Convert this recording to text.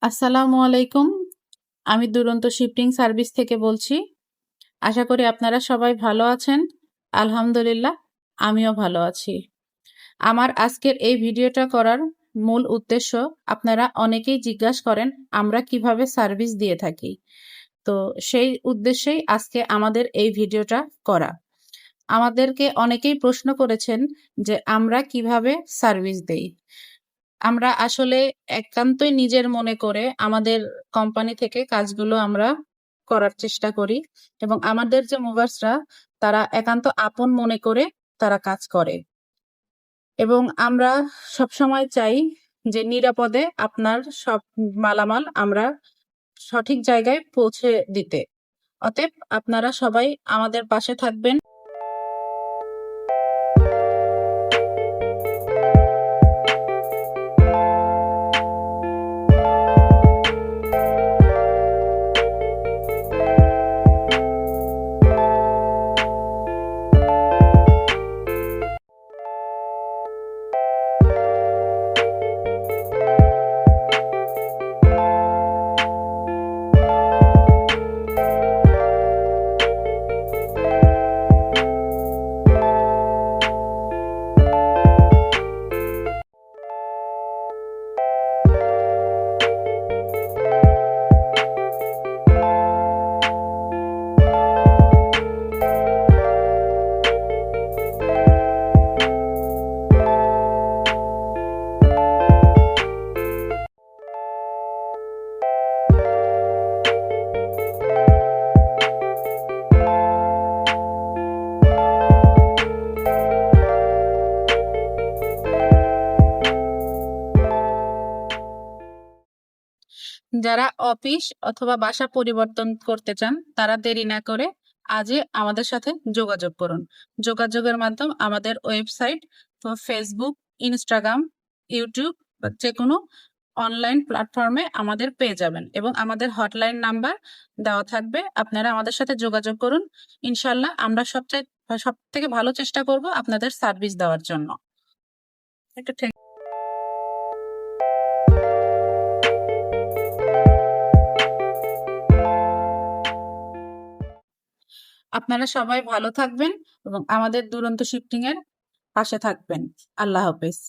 আসসালামু আলাইকুম। আমি দুরন্ত শিফটিং সার্ভিস থেকে বলছি। আশা করি আপনারা সবাই ভালো আছেন। আলহামদুলিল্লাহ, আমিও ভালো আছি। আমার আজকের এই ভিডিওটা করার মূল উদ্দেশ্য, আপনারা অনেকেই জিজ্ঞাসা করেন আমরা কিভাবে সার্ভিস দিয়ে থাকি। তো সেই উদ্দেশ্যেই আজকে আমাদের এই ভিডিওটা করা। আমাদেরকে অনেকেই প্রশ্ন করেছেন যে আমরা কিভাবে সার্ভিস দেই। আমরা আসলে একান্তই নিজের মনে করে আমাদের কোম্পানি থেকে কাজগুলো আমরা করার চেষ্টা করি, এবং আমাদের যে মুভার্সরা তারা একান্ত আপন মনে করে তারা কাজ করে, এবং আমরা সবসময় চাই যে নিরাপদে আপনার সব মালামাল আমরা সঠিক জায়গায় পৌঁছে দিতে। অতএব আপনারা সবাই আমাদের পাশে থাকবেন। যারা অফিস অথবা বাসা পরিবর্তন করতে চান তারা দেরি না করে আজই আমাদের সাথে যোগাযোগ করুন। যোগাযোগের মাধ্যম আমাদের ওয়েবসাইট, ফেসবুক, ইনস্টাগ্রাম, ইউটিউব বা যে কোনো অনলাইন প্ল্যাটফর্মে আমাদের পেয়ে যাবেন, এবং আমাদের হটলাইন নাম্বার দেওয়া থাকবে। আপনারা আমাদের সাথে যোগাযোগ করুন। ইনশাল্লাহ আমরা সব থেকে ভালো চেষ্টা করব আপনাদের সার্ভিস দেওয়ার জন্য। একটা আপনারা সবাই ভালো থাকবেন এবং আমাদের দুরন্ত শিফটিং এর পাশে থাকবেন। আল্লাহ হাফেজ।